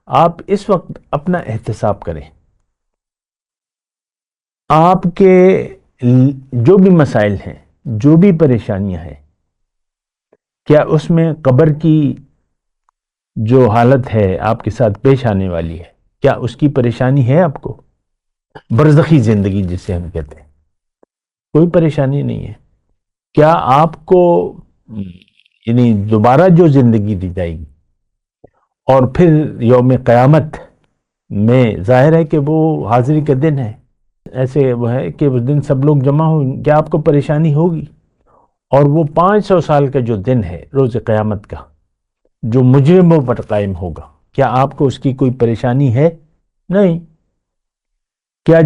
آپ اس وقت اپنا احتساب کریں، آپ کے جو بھی مسائل ہیں، جو بھی پریشانیاں ہیں، کیا اس میں قبر کی جو حالت ہے آپ کے ساتھ پیش آنے والی ہے، کیا اس کی پریشانی ہے آپ کو؟ برزخی زندگی جسے ہم کہتے ہیں، کوئی پریشانی نہیں ہے۔ کیا آپ کو یعنی دوبارہ جو زندگی دی جائے گی اور پھر یوم قیامت میں ظاہر ہے کہ وہ حاضری کا دن ہے، ایسے وہ ہے کہ اس دن سب لوگ جمع ہوں، کیا آپ کو پریشانی ہوگی؟ اور وہ 500 سال کا جو دن ہے روز قیامت کا، جو مجرموں پر قائم ہوگا، کیا آپ کو اس کی کوئی پریشانی ہے؟ نہیں۔ کیا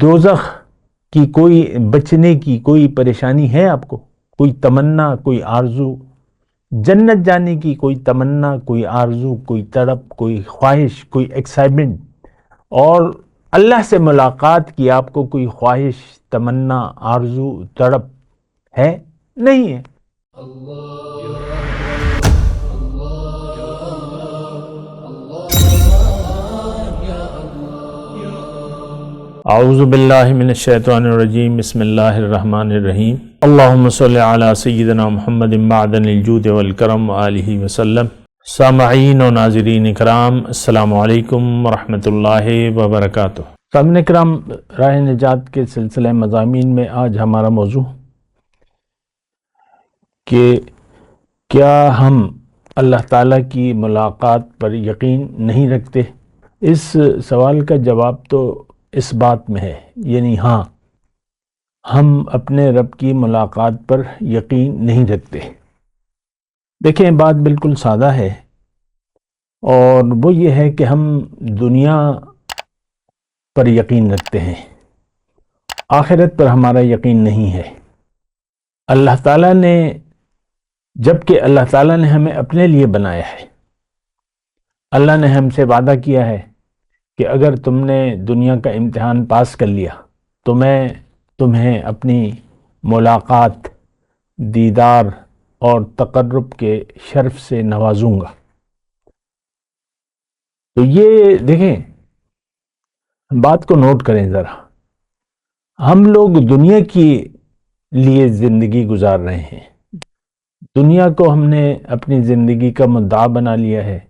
دوزخ کی کوئی بچنے کی کوئی پریشانی ہے آپ کو؟ کوئی تمنا، کوئی آرزو؟ جنت جانے کی کوئی تمنا، کوئی آرزو، کوئی تڑپ، کوئی خواہش، کوئی ایکسائٹمنٹ؟ اور اللہ سے ملاقات کی آپ کو کوئی خواہش، تمنا، آرزو، تڑپ ہے؟ نہیں ہے۔ اعوذ باللہ من الشیطان الرجیم، بسم اللہ الرحمن الرحیم۔ اللہم صلی علی سیدنا محمد معدن الجود والکرم آلہ وسلم۔ سامعین و ناظرین کرام، السلام علیکم ورحمۃ اللہ وبرکاتہ۔ سامعین کرام، راہ نجات کے سلسلہ مضامین میں آج ہمارا موضوع کہ کیا ہم اللہ تعالیٰ کی ملاقات پر یقین نہیں رکھتے؟ اس سوال کا جواب تو اس بات میں ہے، یعنی ہاں، ہم اپنے رب کی ملاقات پر یقین نہیں رکھتے۔ دیکھیں، بات بالکل سادہ ہے، اور وہ یہ ہے کہ ہم دنیا پر یقین رکھتے ہیں، آخرت پر ہمارا یقین نہیں ہے۔ اللہ تعالیٰ نے، جبکہ اللہ تعالیٰ نے ہمیں اپنے لیے بنایا ہے، اللہ نے ہم سے وعدہ کیا ہے کہ اگر تم نے دنیا کا امتحان پاس کر لیا تو میں تمہیں اپنی ملاقات، دیدار اور تقرب کے شرف سے نوازوں گا۔ تو یہ دیکھیں، بات کو نوٹ کریں ذرا، ہم لوگ دنیا کی لیے زندگی گزار رہے ہیں، دنیا کو ہم نے اپنی زندگی کا مدعا بنا لیا ہے،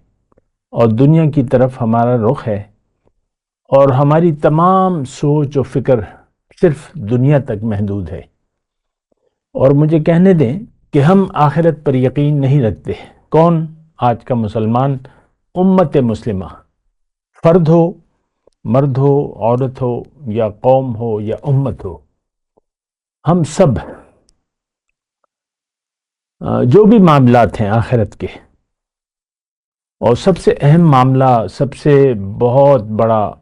اور دنیا کی طرف ہمارا رخ ہے، اور ہماری تمام سوچ و فکر صرف دنیا تک محدود ہے۔ اور مجھے کہنے دیں کہ ہم آخرت پر یقین نہیں رکھتے۔ کون؟ آج کا مسلمان، امت مسلمہ، فرد ہو، مرد ہو، عورت ہو، یا قوم ہو یا امت ہو، ہم سب جو بھی معاملات ہیں آخرت کے، اور سب سے اہم معاملہ، سب سے بہت بڑا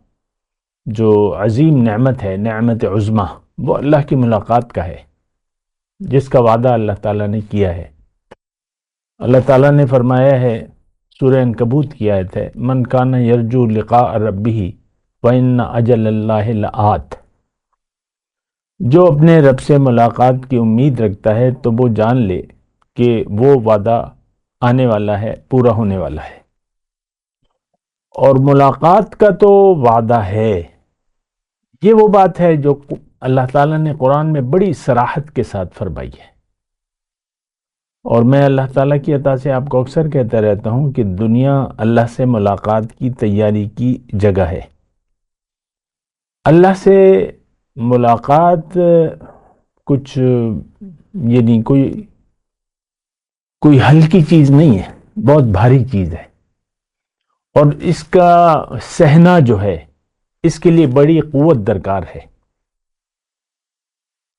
جو عظیم نعمت ہے، نعمت عظمیٰ، وہ اللہ کی ملاقات کا ہے، جس کا وعدہ اللہ تعالیٰ نے کیا ہے۔ اللہ تعالیٰ نے فرمایا ہے، سورہ عنکبوت کی آیت ہے، من کان یرجو لقاء ربہ فإن اجل اللہ لآت۔ جو اپنے رب سے ملاقات کی امید رکھتا ہے تو وہ جان لے کہ وہ وعدہ آنے والا ہے، پورا ہونے والا ہے۔ اور ملاقات کا تو وعدہ ہے، یہ وہ بات ہے جو اللہ تعالیٰ نے قرآن میں بڑی صراحت کے ساتھ فرمائی ہے۔ اور میں اللہ تعالیٰ کی عطا سے آپ کو اکثر کہتا رہتا ہوں کہ دنیا اللہ سے ملاقات کی تیاری کی جگہ ہے۔ اللہ سے ملاقات کچھ یعنی کوئی ہلکی چیز نہیں ہے، بہت بھاری چیز ہے، اور اس کا سہنا جو ہے، اس کے لیے بڑی قوت درکار ہے۔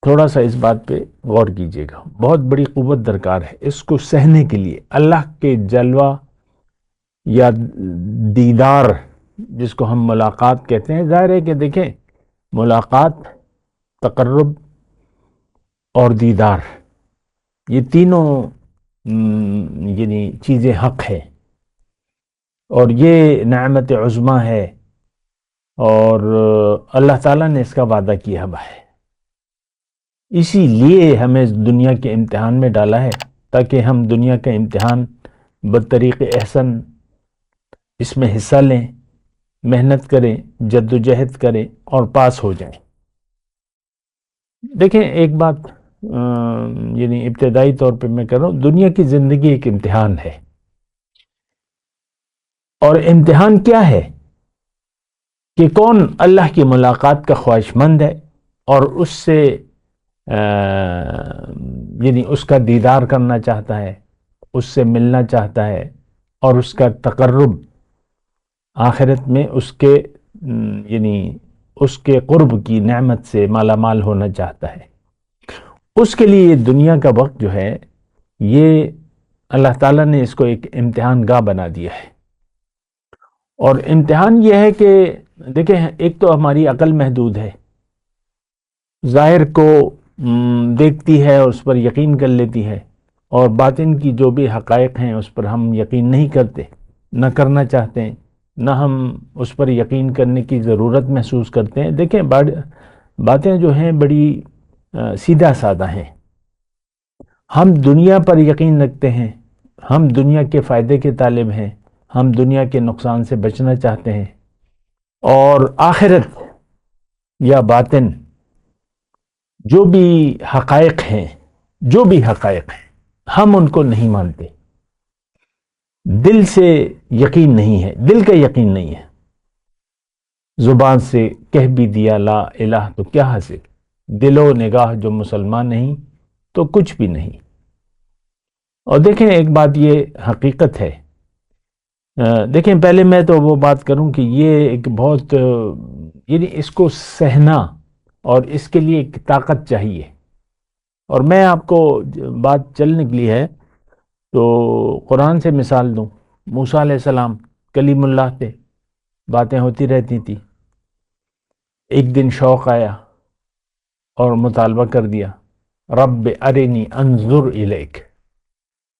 تھوڑا سا اس بات پہ غور کیجئے گا، بہت بڑی قوت درکار ہے اس کو سہنے کے لیے۔ اللہ کے جلوہ یا دیدار، جس کو ہم ملاقات کہتے ہیں، ظاہر ہے کہ دیکھیں، ملاقات، تقرب اور دیدار، یہ تینوں یعنی چیزیں حق ہے، اور یہ نعمت عظمیٰ ہے، اور اللہ تعالیٰ نے اس کا وعدہ کیا ہوا ہے۔ اسی لیے ہمیں دنیا کے امتحان میں ڈالا ہے، تاکہ ہم دنیا کا امتحان بطریق احسن اس میں حصہ لیں، محنت کریں، جدوجہد کریں اور پاس ہو جائیں۔ دیکھیں ایک بات یعنی ابتدائی طور پہ میں کہہ رہا ہوں، دنیا کی زندگی ایک امتحان ہے، اور امتحان کیا ہے کہ کون اللہ کی ملاقات کا خواہش مند ہے اور اس سے یعنی اس کا دیدار کرنا چاہتا ہے، اس سے ملنا چاہتا ہے، اور اس کا تقرب آخرت میں اس کے یعنی اس کے قرب کی نعمت سے مالا مال ہونا چاہتا ہے۔ اس کے لیے یہ دنیا کا وقت جو ہے، یہ اللہ تعالیٰ نے اس کو ایک امتحان گاہ بنا دیا ہے۔ اور امتحان یہ ہے کہ دیکھیں، ایک تو ہماری عقل محدود ہے، ظاہر کو دیکھتی ہے اور اس پر یقین کر لیتی ہے، اور باطن کی جو بھی حقائق ہیں اس پر ہم یقین نہیں کرتے، نہ کرنا چاہتے ہیں، نہ ہم اس پر یقین کرنے کی ضرورت محسوس کرتے ہیں۔ دیکھیں باتیں جو ہیں بڑی سیدھا سادہ ہیں۔ ہم دنیا پر یقین رکھتے ہیں، ہم دنیا کے فائدے کے طالب ہیں، ہم دنیا کے نقصان سے بچنا چاہتے ہیں، اور آخرت یا باطن جو بھی حقائق ہیں، ہم ان کو نہیں مانتے، دل سے یقین نہیں ہے، دل کا یقین نہیں ہے۔ زبان سے کہہ بھی دیا لا الہ تو کیا حاصل، دل و نگاہ جو مسلمان نہیں تو کچھ بھی نہیں۔ اور دیکھیں ایک بات یہ حقیقت ہے، دیکھیں پہلے میں تو وہ بات کروں کہ یہ ایک بہت یعنی اس کو سہنا اور اس کے لیے ایک طاقت چاہیے۔ اور میں آپ کو بات چل نکلی ہے تو قرآن سے مثال دوں۔ موسیٰ علیہ السلام کلیم اللہ تھے، باتیں ہوتی رہتی تھی۔ ایک دن شوق آیا اور مطالبہ کر دیا، رب ارنی انظر الیک،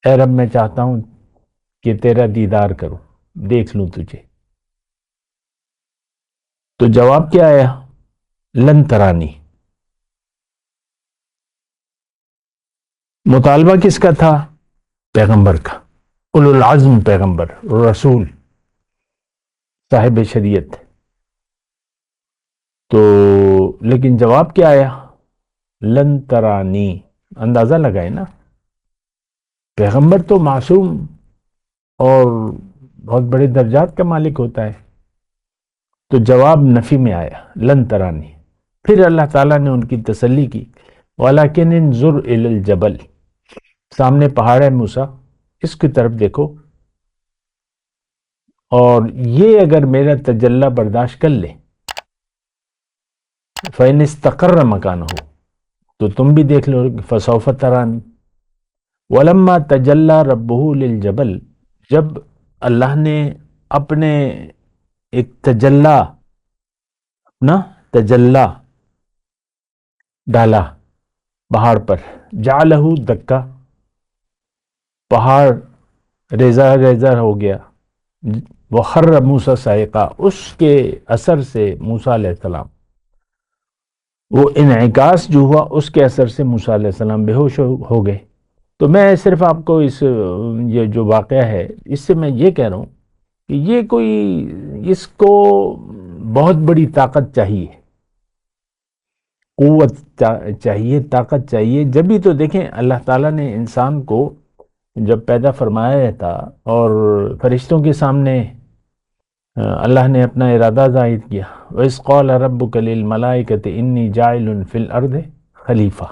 اے رب میں چاہتا ہوں کہ تیرا دیدار کروں، دیکھ لوں تجھے۔ تو جواب کیا آیا؟ لن ترانی۔ مطالبہ کس کا تھا؟ پیغمبر کا، اولو العزم پیغمبر، رسول، صاحب شریعت۔ تو لیکن جواب کیا آیا؟ لن ترانی۔ اندازہ لگائے نا، پیغمبر تو معصوم اور بہت بڑے درجات کا مالک ہوتا ہے، تو جواب نفی میں آیا، لن ترانی۔ پھر اللہ تعالیٰ نے ان کی تسلی کی، وَلَكِنْ انظُرْ إِلَى الْجَبَلِ، سامنے پہاڑ ہے موسیٰ، اس کی طرف دیکھو، اور یہ اگر میرا تجلی برداشت کر لے، فَإِنِ اسْتَقَرَّ مَكَانَهُ، تو تم بھی دیکھ لو، فَسَوْفَ تَرَانِي۔ وَلَمَّا تَجَلَّى رَبُّهُ لِلْجَبَلِ، جب اللہ نے اپنے ایک تجلا ڈالا پہاڑ پر، جعلہ دکا، پہاڑ ریزہ ریزہ ہو گیا، وخر موسیٰ صاعقہ، اس کے اثر سے موسیٰ علیہ السلام، وہ انعکاس جو ہوا اس کے اثر سے موسیٰ علیہ السلام بے ہوش ہو گئے۔ تو میں صرف آپ کو یہ جو واقعہ ہے اس سے میں یہ کہہ رہا ہوں کہ یہ کوئی، اس کو بہت بڑی طاقت چاہیے، قوت چاہیے، طاقت چاہیے۔ جبھی تو دیکھیں اللہ تعالیٰ نے انسان کو جب پیدا فرمایا تھا اور فرشتوں کے سامنے اللہ نے اپنا ارادہ ظاہر کیا، وَإِذْ قَالَ رَبُّكَ لِلْمَلَائِكَةِ إِنِّي جَاعِلٌ فِي الْأَرْضِ خلیفہ۔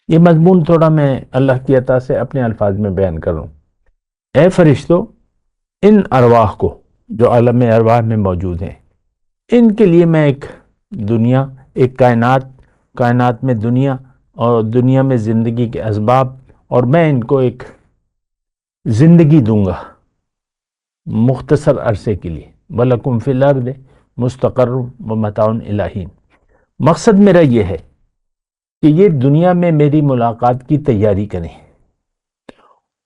یہ مضمون تھوڑا میں اللہ کی عطا سے اپنے الفاظ میں بیان کر رہا ہوں۔ اے فرشتوں، ان ارواح کو جو عالم ارواح میں موجود ہیں، ان کے لیے میں ایک دنیا، ایک کائنات میں دنیا، اور دنیا میں زندگی کے اسباب، اور میں ان کو ایک زندگی دوں گا مختصر عرصے کے لیے، وَلَكُمْ فِي الْأَرْضِ مُسْتَقَرٌّ وَمَتَاعٌ إِلَىٰ حِینٍ۔ مقصد میرا یہ ہے کہ یہ دنیا میں میری ملاقات کی تیاری کریں،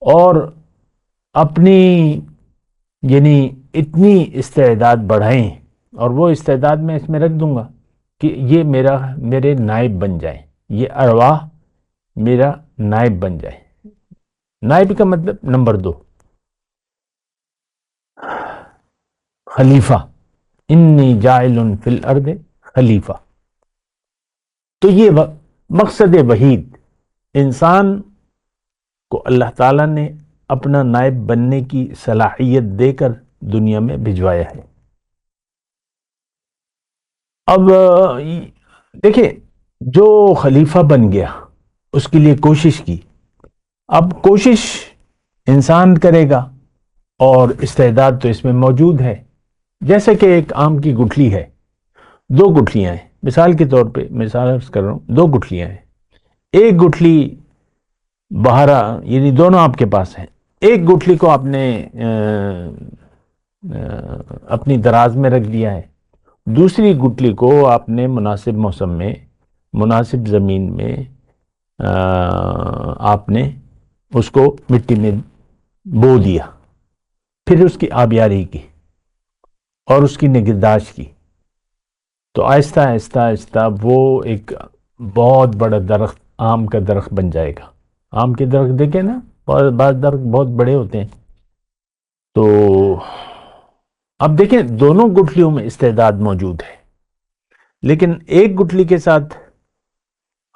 اور اپنی یعنی اتنی استعداد بڑھائیں، اور وہ استعداد میں اس میں رکھ دوں گا کہ یہ میرے نائب بن جائیں، یہ ارواح میرا نائب بن جائیں۔ نائب کا مطلب نمبر 2۔ خلیفہ، انی جاعل فی الارض خلیفہ. تو یہ مقصد وحید انسان کو اللہ تعالیٰ نے اپنا نائب بننے کی صلاحیت دے کر دنیا میں بھجوایا ہے. اب دیکھیں، جو خلیفہ بن گیا اس کے لیے کوشش کی. اب کوشش انسان کرے گا اور استعداد تو اس میں موجود ہے. جیسے کہ ایک آم کی گٹھلی ہے، دو گٹھلیاں ہیں، مثال کے طور پہ مثال عرض کر رہا ہوں، دو گٹھلیاں ہیں. ایک گٹھلی باہر یعنی دونوں آپ کے پاس ہیں. ایک گٹھلی کو آپ نے اپنی دراز میں رکھ دیا ہے، دوسری گٹھلی کو آپ نے مناسب موسم میں مناسب زمین میں آپ نے اس کو مٹی میں بو دیا، پھر اس کی آبیاری کی اور اس کی نگہداشت کی. تو آہستہ آہستہ آہستہ وہ ایک بہت بڑا درخت، آم کا درخت بن جائے گا. آم کے درخت دیکھیں نا، بعض درخت بہت بڑے ہوتے ہیں. تو اب دیکھیں دونوں گٹھلیوں میں استعداد موجود ہے، لیکن ایک گٹھلی کے ساتھ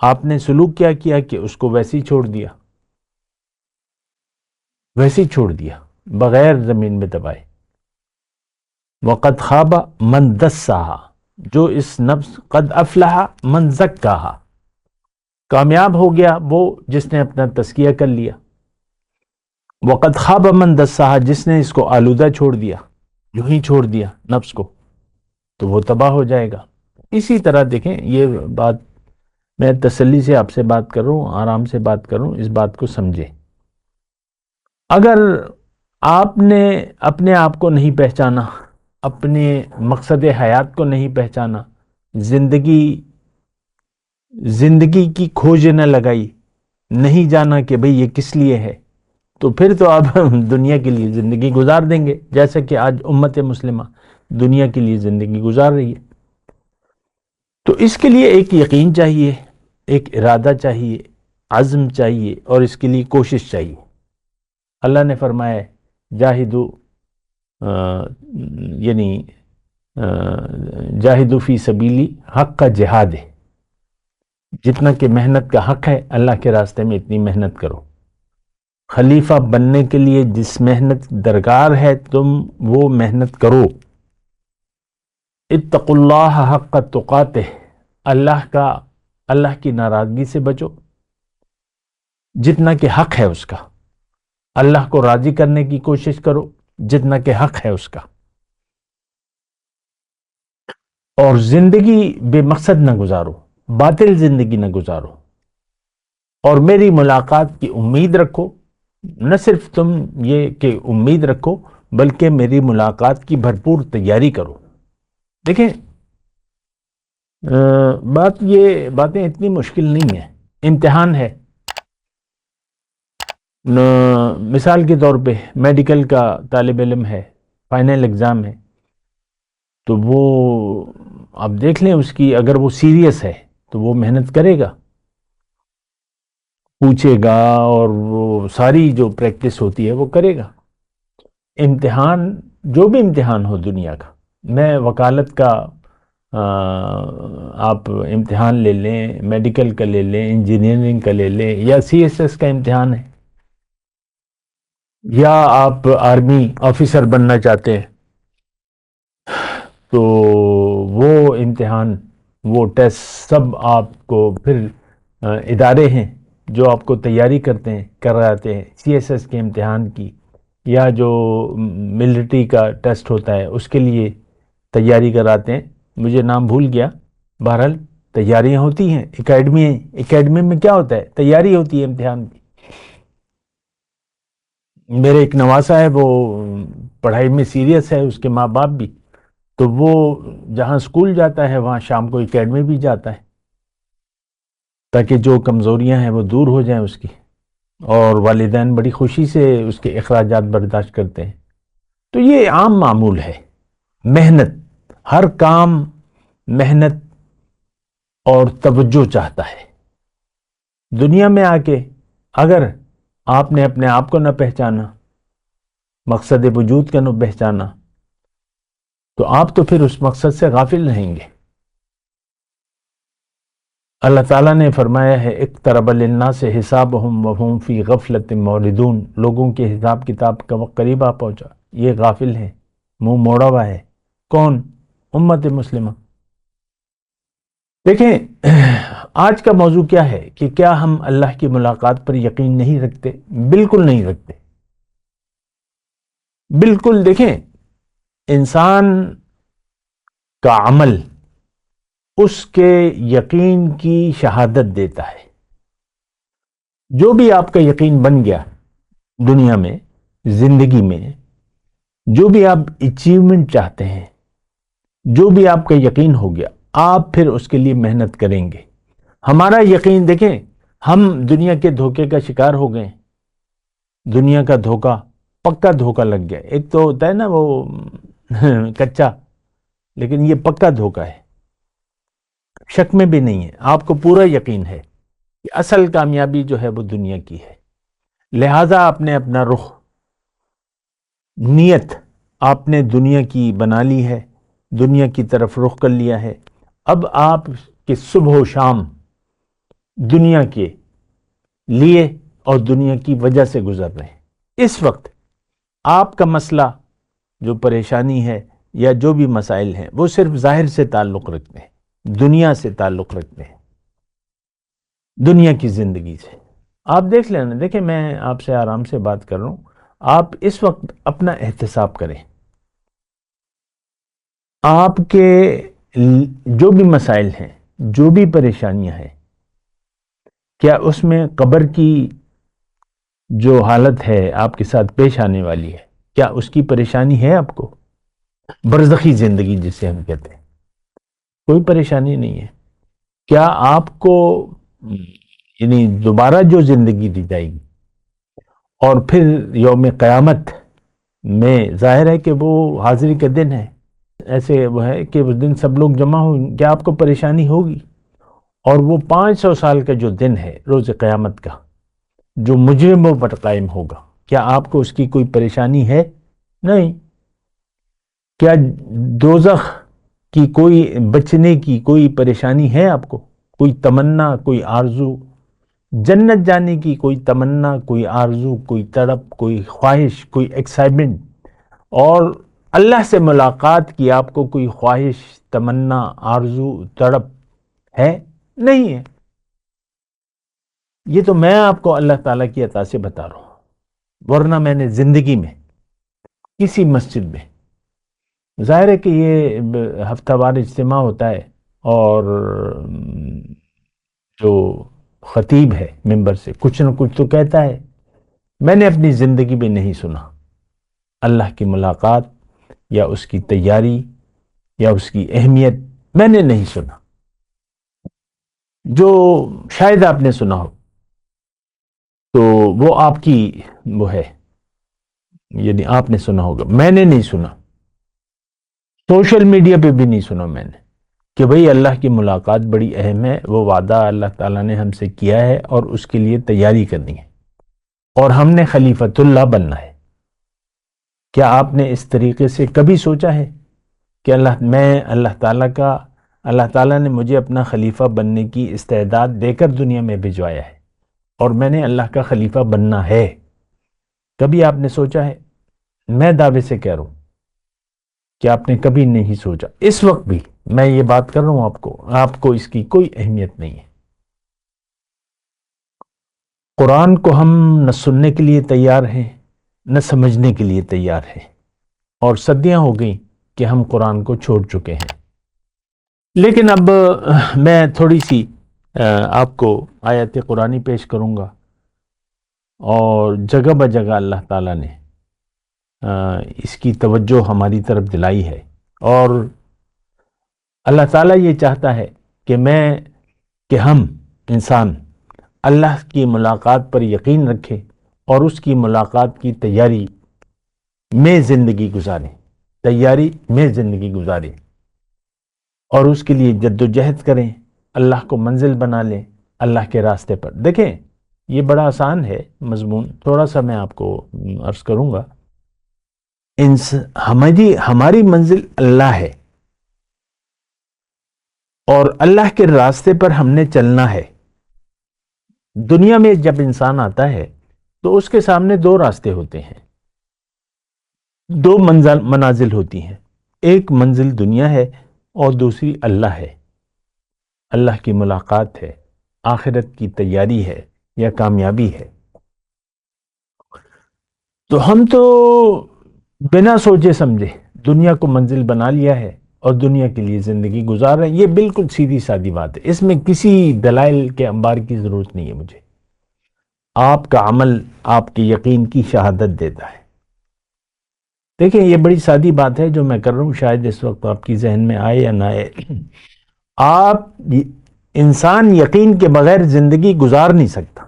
آپ نے سلوک کیا کیا کہ اس کو ویسے ہی چھوڑ دیا، ویسے ہی چھوڑ دیا بغیر زمین میں دبائے. وقد خاب من دساہا، جو اس نفس، قد افلح من زکاہا، کامیاب ہو گیا وہ جس نے اپنا تزکیہ کر لیا. وقد خاب من دساہا، جس نے اس کو آلودہ چھوڑ دیا، یوں ہی چھوڑ دیا نفس کو، تو وہ تباہ ہو جائے گا. اسی طرح دیکھیں، یہ بات میں تسلی سے آپ سے بات کر رہا ہوں، آرام سے بات کر رہا ہوں، اس بات کو سمجھیں. اگر آپ نے اپنے آپ کو نہیں پہچانا، اپنے مقصد حیات کو نہیں پہچانا، زندگی کی کھوج نہ لگائی، نہیں جانا کہ بھئی یہ کس لیے ہے، تو پھر تو آپ دنیا کے لیے زندگی گزار دیں گے، جیسا کہ آج امت مسلمہ دنیا کے لیے زندگی گزار رہی ہے. تو اس کے لیے ایک یقین چاہیے، ایک ارادہ چاہیے، عزم چاہیے، اور اس کے لیے کوشش چاہیے. اللہ نے فرمایا ہے جاہدو، یعنی جاہدو فی سبیلی، حق کا جہاد ہے. جتنا کہ محنت کا حق ہے اللہ کے راستے میں اتنی محنت کرو. خلیفہ بننے کے لیے جس محنت درکار ہے تم وہ محنت کرو. اتقوا اللہ حق تقاتہ، اللہ کی ناراضگی سے بچو جتنا کہ حق ہے اس کا. اللہ کو راضی کرنے کی کوشش کرو جتنا کہ حق ہے اس کا. اور زندگی بے مقصد نہ گزارو، باطل زندگی نہ گزارو. اور میری ملاقات کی امید رکھو. نہ صرف تم یہ کہ امید رکھو، بلکہ میری ملاقات کی بھرپور تیاری کرو. دیکھیں یہ باتیں اتنی مشکل نہیں ہیں. امتحان ہے، مثال کے طور پہ میڈیکل کا طالب علم ہے، فائنل ایگزام ہے، تو وہ آپ دیکھ لیں اس کی، اگر وہ سیریس ہے تو وہ محنت کرے گا، پوچھے گا، اور وہ ساری جو پریکٹس ہوتی ہے وہ کرے گا. امتحان، جو بھی امتحان ہو دنیا کا، میں وکالت کا آپ امتحان لے لیں، میڈیکل کا لے لیں، انجینئرنگ کا لے لیں، یا CSS کا امتحان ہے، یا آپ آرمی آفیسر بننا چاہتے ہیں، تو وہ امتحان، وہ ٹیسٹ سب آپ کو پھر ادارے ہیں جو آپ کو تیاری کراتے ہیں CSS کے امتحان کی، یا جو ملٹری کا ٹیسٹ ہوتا ہے اس کے لیے تیاری کراتے ہیں. مجھے نام بھول گیا، بہرحال تیاریاں ہوتی ہیں. اکیڈمی میں کیا ہوتا ہے؟ تیاری ہوتی ہے امتحان کی. میرے ایک نواسا ہے، وہ پڑھائی میں سیریس ہے، اس کے ماں باپ بھی، تو وہ جہاں اسکول جاتا ہے وہاں شام کو اکیڈمی بھی جاتا ہے تاکہ جو کمزوریاں ہیں وہ دور ہو جائیں اس کی. اور والدین بڑی خوشی سے اس کے اخراجات برداشت کرتے ہیں. تو یہ عام معمول ہے. محنت، ہر کام محنت اور توجہ چاہتا ہے. دنیا میں آ کے اگر آپ نے اپنے آپ کو نہ پہچانا، مقصد وجود کا نہ پہچانا، تو آپ تو پھر اس مقصد سے غافل رہیں گے۔ اللہ تعالیٰ نے فرمایا ہے اقترب للناس حسابہم وہم فی غفلۃ معرضون، لوگوں کے حساب کتاب کا وقت قریب آ پہنچا، یہ غافل ہے، منہ موڑا ہوا ہے۔ کون؟ امت مسلمہ۔ دیکھیں آج کا موضوع کیا ہے کہ کیا ہم اللہ کی ملاقات پر یقین نہیں رکھتے؟ بالکل نہیں رکھتے، بالکل۔ دیکھیں انسان کا عمل اس کے یقین کی شہادت دیتا ہے۔ جو بھی آپ کا یقین بن گیا دنیا میں، زندگی میں، جو بھی آپ اچیومنٹ چاہتے ہیں، جو بھی آپ کا یقین ہو گیا، آپ پھر اس کے لیے محنت کریں گے۔ ہمارا یقین دیکھیں، ہم دنیا کے دھوکے کا شکار ہو گئے، دنیا کا دھوکا، پکا دھوکا لگ گیا۔ ایک تو ہوتا ہے نا وہ کچا، لیکن یہ پکا دھوکا ہے، شک میں بھی نہیں ہے، آپ کو پورا یقین ہے کہ اصل کامیابی جو ہے وہ دنیا کی ہے۔ لہذا آپ نے اپنا رخ، نیت آپ نے دنیا کی بنا لی ہے، دنیا کی طرف رخ کر لیا ہے۔ اب آپ کے صبح و شام دنیا کے لیے اور دنیا کی وجہ سے گزر رہے ہیں۔ اس وقت آپ کا مسئلہ جو پریشانی ہے یا جو بھی مسائل ہیں وہ صرف ظاہر سے تعلق رکھتے ہیں، دنیا سے تعلق رکھتے ہیں، دنیا کی زندگی سے۔ آپ دیکھ لینا، دیکھیں میں آپ سے آرام سے بات کر رہا ہوں، آپ اس وقت اپنا احتساب کریں۔ آپ کے جو بھی مسائل ہیں، جو بھی پریشانیاں ہیں، کیا اس میں قبر کی جو حالت ہے آپ کے ساتھ پیش آنے والی ہے، کیا اس کی پریشانی ہے آپ کو؟ برزخی زندگی جسے ہم کہتے ہیں، کوئی پریشانی نہیں ہے۔ کیا آپ کو یعنی دوبارہ جو زندگی دی جائے گی اور پھر یوم قیامت میں ظاہر ہے کہ وہ حاضری کا دن ہے، ایسے وہ ہے کہ اس دن سب لوگ جمع ہوں، کیا آپ کو پریشانی ہوگی؟ اور وہ 500 سال کا جو دن ہے روز قیامت کا، جو مجرموں پر قائم ہوگا، کیا آپ کو اس کی کوئی پریشانی ہے؟ نہیں۔ کیا دوزخ کی کوئی بچنے کی کوئی پریشانی ہے آپ کو؟ کوئی تمنا، کوئی آرزو؟ جنت جانے کی کوئی تمنا، کوئی آرزو، کوئی تڑپ، کوئی خواہش، کوئی ایکسائٹمنٹ؟ اور اللہ سے ملاقات کی آپ کو کوئی خواہش، تمنا، آرزو، تڑپ ہے؟ نہیں ہے۔ یہ تو میں آپ کو اللہ تعالیٰ کی عطا سے بتا رہا ہوں، ورنہ میں نے زندگی میں کسی مسجد میں، ظاہر ہے کہ یہ ہفتہ وار اجتماع ہوتا ہے اور جو خطیب ہے ممبر سے کچھ نہ کچھ تو کہتا ہے، میں نے اپنی زندگی میں نہیں سنا اللہ کی ملاقات یا اس کی تیاری یا اس کی اہمیت، میں نے نہیں سنا۔ جو شاید آپ نے سنا ہو تو وہ آپ کی وہ ہے، یعنی آپ نے سنا ہوگا، میں نے نہیں سنا، سوشل میڈیا پہ بھی نہیں سنا میں نے کہ بھئی اللہ کی ملاقات بڑی اہم ہے، وہ وعدہ اللہ تعالیٰ نے ہم سے کیا ہے اور اس کے لیے تیاری کرنی ہے اور ہم نے خلیفۃ اللہ بننا ہے۔ کیا آپ نے اس طریقے سے کبھی سوچا ہے کہ اللہ تعالیٰ نے مجھے اپنا خلیفہ بننے کی استعداد دے کر دنیا میں بھجوایا ہے اور میں نے اللہ کا خلیفہ بننا ہے؟ کبھی آپ نے سوچا ہے؟ میں دعوے سے کہہ رہا ہوں کہ آپ نے کبھی نہیں سوچا۔ اس وقت بھی میں یہ بات کر رہا ہوں، آپ کو اس کی کوئی اہمیت نہیں ہے۔ قرآن کو ہم نہ سننے کے لیے تیار ہیں، نہ سمجھنے کے لیے تیار ہیں، اور صدیاں ہو گئیں کہ ہم قرآن کو چھوڑ چکے ہیں۔ لیکن اب میں تھوڑی سی آپ کو آیت قرآنی پیش کروں گا، اور جگہ بہ جگہ اللہ تعالیٰ نے اس کی توجہ ہماری طرف دلائی ہے، اور اللہ تعالیٰ یہ چاہتا ہے کہ ہم انسان اللہ کی ملاقات پر یقین رکھیں اور اس کی ملاقات کی تیاری میں زندگی گزاریں اور اس کے لیے جد و جہد کریں، اللہ کو منزل بنا لیں اللہ کے راستے پر۔ دیکھیں یہ بڑا آسان ہے مضمون، تھوڑا سا میں آپ کو عرض کروں گا ہماری منزل اللہ ہے، اور اللہ کے راستے پر ہم نے چلنا ہے۔ دنیا میں جب انسان آتا ہے تو اس کے سامنے دو راستے ہوتے ہیں، دو منازل ہوتی ہیں۔ ایک منزل دنیا ہے اور دوسری اللہ ہے، اللہ کی ملاقات ہے، آخرت کی تیاری ہے یا کامیابی ہے۔ تو ہم تو بنا سوچے سمجھے دنیا کو منزل بنا لیا ہے اور دنیا کے لیے زندگی گزار رہے ہیں۔ یہ بالکل سیدھی سادی بات ہے، اس میں کسی دلائل کے انبار کی ضرورت نہیں ہے مجھے۔ آپ کا عمل آپ کے یقین کی شہادت دیتا ہے۔ دیکھیں، یہ بڑی سادی بات ہے جو میں کر رہا ہوں، شاید اس وقت آپ کی ذہن میں آئے یا نہ آئے۔ آپ انسان یقین کے بغیر زندگی گزار نہیں سکتا،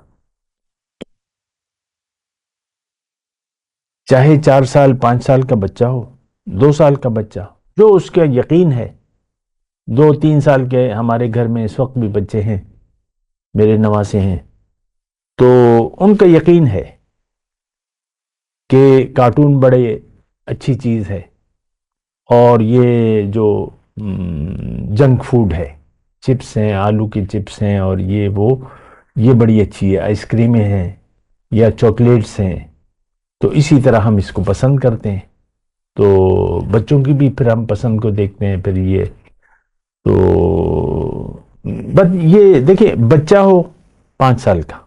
چاہے 4 سال 5 سال کا بچہ ہو، 2 سال کا بچہ ہو، جو اس کا یقین ہے۔ 2 3 سال کے ہمارے گھر میں اس وقت بھی بچے ہیں، میرے نواسے ہیں، تو ان کا یقین ہے کہ کارٹون بڑے اچھی چیز ہے، اور یہ جو جنک فوڈ ہے، چپس ہیں، آلو کی چپس ہیں، اور یہ بڑی اچھی ہے، آئس کریمیں ہیں یا چاکلیٹس ہیں، تو اسی طرح ہم اس کو پسند کرتے ہیں۔ تو بچوں کی بھی پھر ہم پسند کو دیکھتے ہیں، پھر یہ تو بس یہ دیکھیں، بچہ ہو 5 سال کا،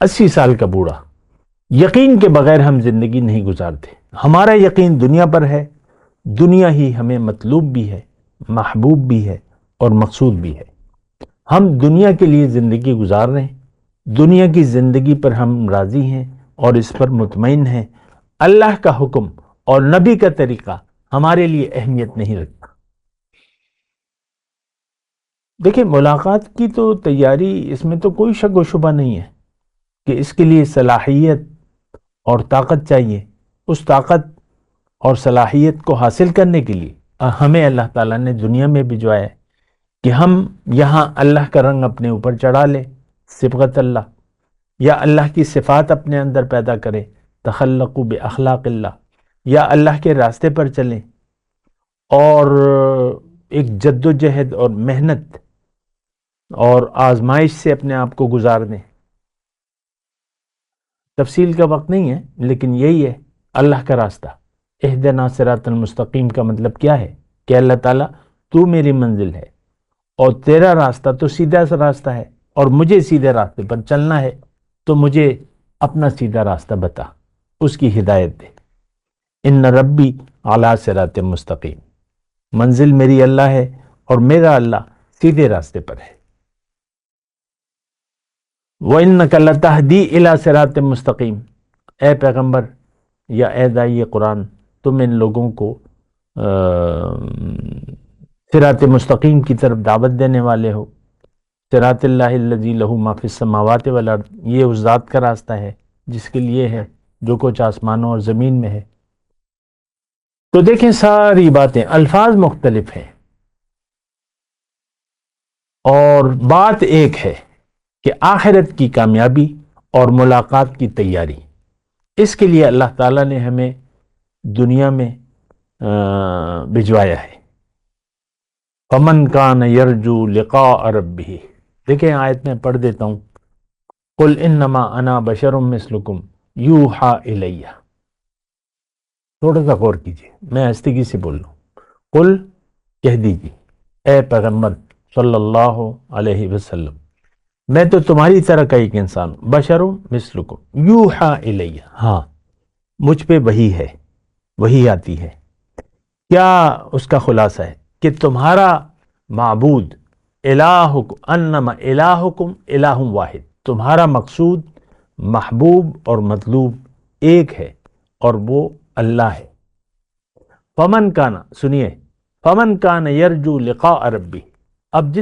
80 سال کا بوڑھا، یقین کے بغیر ہم زندگی نہیں گزارتے۔ ہمارا یقین دنیا پر ہے، دنیا ہی ہمیں مطلوب بھی ہے، محبوب بھی ہے اور مقصود بھی ہے۔ ہم دنیا کے لیے زندگی گزار رہے ہیں، دنیا کی زندگی پر ہم راضی ہیں اور اس پر مطمئن ہیں۔ اللہ کا حکم اور نبی کا طریقہ ہمارے لیے اہمیت نہیں رکھتا۔ دیکھیں، ملاقات کی تو تیاری، اس میں تو کوئی شک و شبہ نہیں ہے کہ اس کے لیے صلاحیت اور طاقت چاہیے۔ اس طاقت اور صلاحیت کو حاصل کرنے کے لیے ہمیں اللہ تعالیٰ نے دنیا میں بھجوایا ہے کہ ہم یہاں اللہ کا رنگ اپنے اوپر چڑھا لیں، صبغت اللہ، یا اللہ کی صفات اپنے اندر پیدا کریں، تخلقوا باخلاق اللہ، یا اللہ کے راستے پر چلیں اور ایک جد و جہد اور محنت اور آزمائش سے اپنے آپ کو گزار دیں۔ تفصیل کا وقت نہیں ہے، لیکن یہی ہے اللہ کا راستہ۔ اہدنا صراط المستقیم کا مطلب کیا ہے کہ اللہ تعالیٰ تو میری منزل ہے اور تیرا راستہ تو سیدھا سا راستہ ہے، اور مجھے سیدھے راستے پر چلنا ہے، تو مجھے اپنا سیدھا راستہ بتا، اس کی ہدایت دے۔ ان ربی علی صراط مستقیم، منزل میری اللہ ہے اور میرا اللہ سیدھے راستے پر ہے۔ وَإِنَّكَ لَتَهْدِي إِلَى صِرَاطٍ مستقیم، اے پیغمبر یا اے داعی قرآن، تم ان لوگوں کو صراط مستقیم کی طرف دعوت دینے والے ہو۔ صراط اللہ الذی لہ ما فی السماوات والارض، یہ اس ذات کا راستہ ہے جس کے لیے ہے جو کچھ آسمانوں اور زمین میں ہے۔ تو دیکھیں، ساری باتیں، الفاظ مختلف ہیں اور بات ایک ہے کہ آخرت کی کامیابی اور ملاقات کی تیاری۔ اس کے لیے اللہ تعالیٰ نے ہمیں دنیا میں بھجوایا ہے۔ فمن کان یرجو لقاء ربہ، دیکھیں آیت میں پڑھ دیتا ہوں، قل انما انا بشر مثلکم یوحا الی۔ تھوڑا سا غور کیجیے، میں آہستگی سے بول رہا ہوں۔ قل، کہہ دیجیے، اے پیغمبر صلی اللہ علیہ وسلم، میں تو تمہاری طرح کا ایک انسان ہوں، بشر مثلکم یوحا الی، ہاں مجھ پہ وحی ہے، وحی آتی ہے۔ کیا اس کا خلاصہ ہے کہ تمہارا معبود الہکم، انما الہکم الہ واحد، تمہارا مقصود، محبوب اور مطلوب ایک ہے، اور وہ اللہ ہے۔ فمن کانا، سنیے، فمن کان یرجو لقاء ربی، اب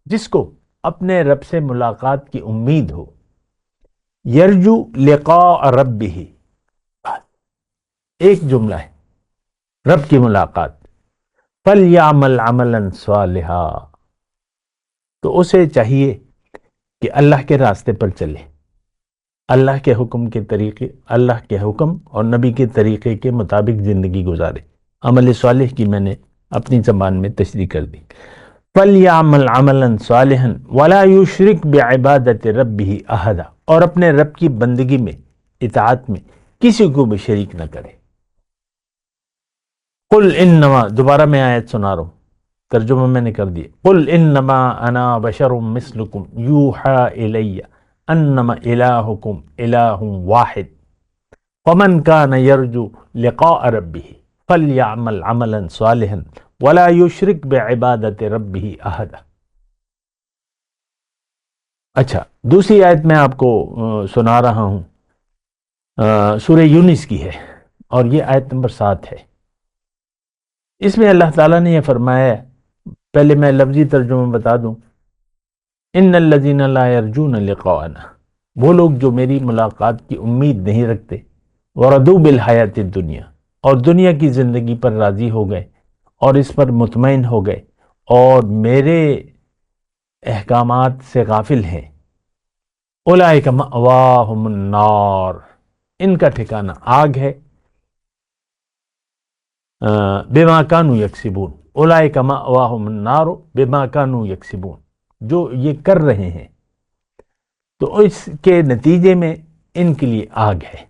جس کو اپنے رب سے ملاقات کی امید ہو، یرجو لقاء ربہ، ایک جملہ ہے، رب کی ملاقات، فلیعمل عملا صالحا، تو اسے چاہیے کہ اللہ کے راستے پر چلے، اللہ کے حکم کے طریقے، اللہ کے حکم اور نبی کے طریقے کے مطابق زندگی گزارے۔ عمل صالح کی میں نے اپنی زبان میں تشریح کر دی۔ فَلْيَعْمَلْ عَمَلًا صَالِحًا وَلَا يُشْرِكْ بِعِبَادَةِ رَبِّهِ أَحَدًا، اور اپنے رب کی بندگی میں، اطاعت میں کسی کو بھی شریک نہ کرے۔ قل انما، دوبارہ میں آیت سنا رہا ہوں، ترجمہ میں نے کر دیا۔ قل انما انا بشر مثلکم یوحى الی انما الہکم الہ واحد ومن کان یرجو لقاء ربہ فلیعمل عملا صالحا ولا یشرک بعبادۃ ربہ احدا۔ اچھا، دوسری آیت میں آپ کو سنا رہا ہوں، سورہ یونس کی ہے، اور یہ آیت نمبر 7 ہے۔ اس میں اللہ تعالیٰ نے یہ فرمایا ہے، پہلے میں لفظی ترجمہ بتا دوں، ان الذین لا یرجون لقاءنا، وہ لوگ جو میری ملاقات کی امید نہیں رکھتے، وردوا بالحیات الدنیا، اور دنیا کی زندگی پر راضی ہو گئے اور اس پر مطمئن ہو گئے اور میرے احکامات سے غافل ہیں، اولئک مأواہم النار، ان کا ٹھکانہ آگ ہے، بما کانوا یکسبون، اولئک مأواہم النار بما کانوا یکسبون، جو یہ کر رہے ہیں تو اس کے نتیجے میں ان کے لیے آگ ہے۔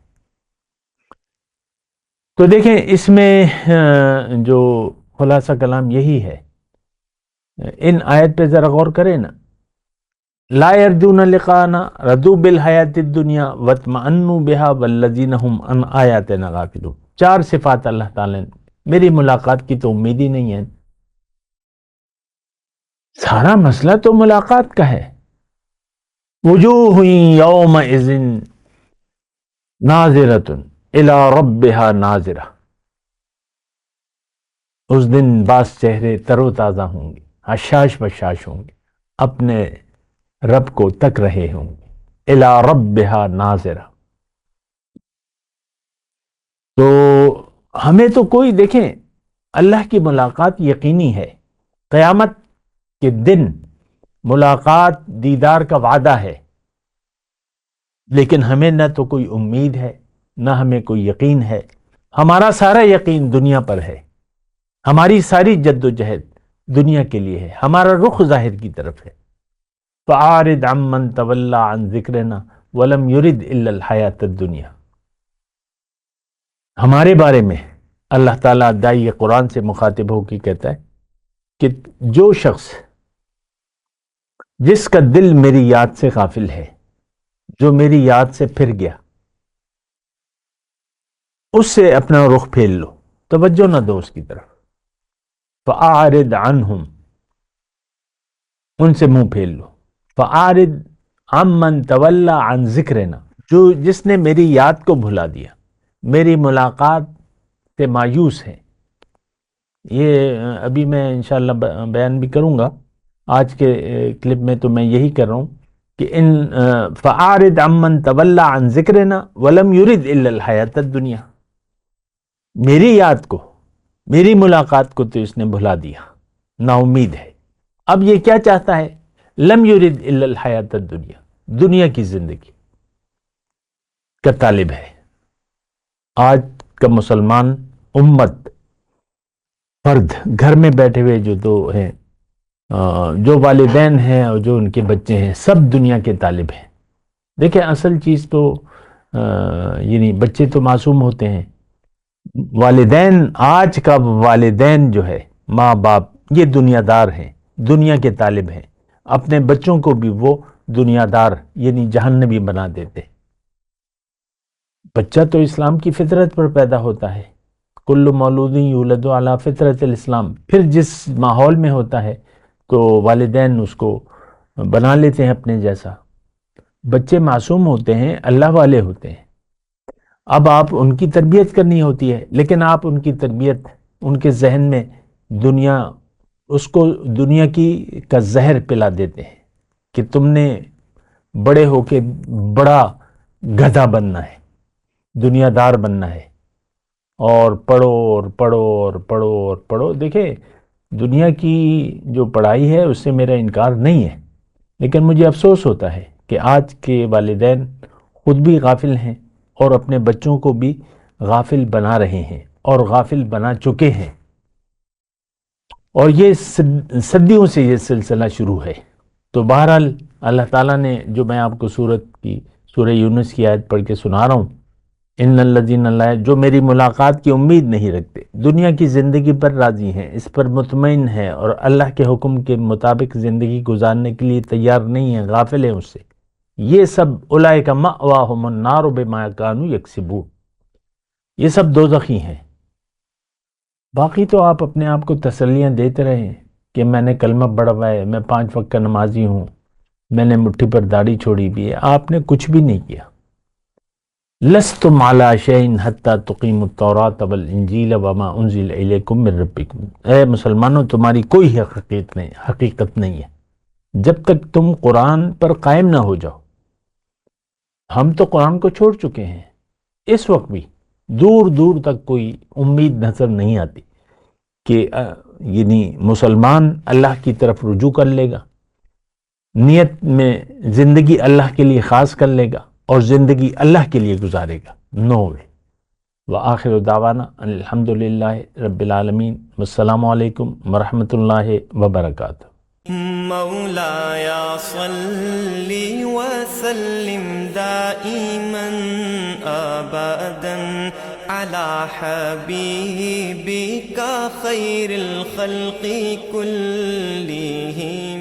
تو دیکھیں اس میں جو خلاصہ کلام یہی ہے، ان آیت پہ ذرا غور کریں نا، لا یرجون لقاءنا، رضوا بالحیات الدنیا واطمأنوا بها والذین هم عن آیاتنا غافلون، 4 صفات اللہ تعالی نے، میری ملاقات کی تو امید ہی نہیں ہے۔ سارا مسئلہ تو ملاقات کا ہے۔ وجوہ یومئذ ناظرۃ الی ربها ناظرہ، اس دن بعض چہرے تر و تازہ ہوں گے، حشاش بشاش ہوں گے، اپنے رب کو تک رہے ہوں گے، الی ربها ناظرہ۔ تو ہمیں تو کوئی، دیکھیں اللہ کی ملاقات یقینی ہے، قیامت کے دن ملاقات دیدار کا وعدہ ہے، لیکن ہمیں نہ تو کوئی امید ہے نہ ہمیں کوئی یقین ہے۔ ہمارا سارا یقین دنیا پر ہے، ہماری ساری جد و جہد دنیا کے لیے ہے، ہمارا رخ ظاہر کی طرف ہے۔ فَأَعْرِضْ عَمَّنْ تَوَلَّىٰ عَنْ ذِكْرِنَا وَلَمْ يُرِدْ إِلَّا الْحَيَاةَ الدُّنْيَا۔ ہمارے بارے میں اللہ تعالیٰ داعی قرآن سے مخاطب ہو کے کہتا ہے کہ جو شخص، جس کا دل میری یاد سے غافل ہے، جو میری یاد سے پھر گیا، اس سے اپنا رخ پھیر لو، توجہ نہ دو اس کی طرف۔ فَأَعْرِضْ عَنْهُمْ، ان سے منہ پھیر لو۔ فَأَعْرِضْ عَمَّنْ تَوَلَّىٰ عَنْ ذِكْرِنَا، جس نے میری یاد کو بھلا دیا، میری ملاقات سے مایوس ہے۔ یہ ابھی میں انشاءاللہ بیان بھی کروں گا، آج کے کلپ میں تو میں یہی کر رہا ہوں کہ فَأَعْرِضْ عَمَّنْ تَوَلَّىٰ عَنْ ذِكْرِنَا وَلَمْ يُرِدْ إِلَّا الْحَيَاةَ الدُّنْيَا، میری یاد کو، میری ملاقات کو تو اس نے بھلا دیا، نا امید ہے۔ اب یہ کیا چاہتا ہے؟ لم یرد الا الحیات الدنیا، دنیا کی زندگی کا طالب ہے۔ آج کا مسلمان امت، فرد، گھر میں بیٹھے ہوئے جو دو ہیں، جو والدین ہیں اور جو ان کے بچے ہیں، سب دنیا کے طالب ہیں۔ دیکھیں اصل چیز تو یعنی بچے تو معصوم ہوتے ہیں، والدین، آج کا والدین جو ہے، ماں باپ، یہ دنیا دار ہیں، دنیا کے طالب ہیں، اپنے بچوں کو بھی وہ دنیا دار یعنی جہنمی بنا دیتے۔ بچہ تو اسلام کی فطرت پر پیدا ہوتا ہے، کل مولود یولد علی فطرت الاسلام، پھر جس ماحول میں ہوتا ہے تو والدین اس کو بنا لیتے ہیں اپنے جیسا۔ بچے معصوم ہوتے ہیں، اللہ والے ہوتے ہیں، اب آپ ان کی تربیت کرنی ہوتی ہے، لیکن آپ ان کی تربیت، ان کے ذہن میں دنیا، اس کو دنیا کی کا زہر پلا دیتے ہیں کہ تم نے بڑے ہو کے بڑا گدھا بننا ہے، دنیا دار بننا ہے، اور پڑھو اور پڑھو اور پڑھو اور پڑھو۔ دیکھیں دنیا کی جو پڑھائی ہے اس سے میرا انکار نہیں ہے، لیکن مجھے افسوس ہوتا ہے کہ آج کے والدین خود بھی غافل ہیں اور اپنے بچوں کو بھی غافل بنا رہے ہیں اور غافل بنا چکے ہیں، اور یہ صدیوں سے یہ سلسلہ شروع ہے۔ تو بہرحال اللہ تعالیٰ نے جو میں آپ کو سورہ یونس کی آیت پڑھ کے سنا رہا ہوں، ان الذین لا، جو میری ملاقات کی امید نہیں رکھتے، دنیا کی زندگی پر راضی ہیں، اس پر مطمئن ہیں اور اللہ کے حکم کے مطابق زندگی گزارنے کے لیے تیار نہیں ہیں، غافل ہیں اس سے، یہ سب اولئک مأواہم النار بما کانوا یکسبون، یہ سب دوزخی ہیں۔ باقی تو آپ اپنے آپ کو تسلیاں دیتے رہیں کہ میں نے کلمہ پڑھا ہوا ہے، میں 5 وقت کا نمازی ہوں، میں نے مٹھی پر داڑھی چھوڑی بھی ہے۔ آپ نے کچھ بھی نہیں کیا۔ لستم علی شیء حتی تقیموا التوراۃ والانجیل وما انزل الیکم من ربکم، اے مسلمانوں تمہاری کوئی حقیقت نہیں ہے جب تک تم قرآن پر قائم نہ ہو جاؤ۔ ہم تو قرآن کو چھوڑ چکے ہیں، اس وقت بھی دور دور تک کوئی امید نظر نہیں آتی کہ یعنی مسلمان اللہ کی طرف رجوع کر لے گا، نیت میں زندگی اللہ کے لیے خاص کر لے گا اور زندگی اللہ کے لیے گزارے گا، نو وے۔ وآخر دعوانا ان الحمدللہ رب العالمین، والسلام علیکم ورحمۃ اللہ وبرکاتہ۔ مولاي صل وسلم دائما ابدا على حبيبك خير الخلق كلهم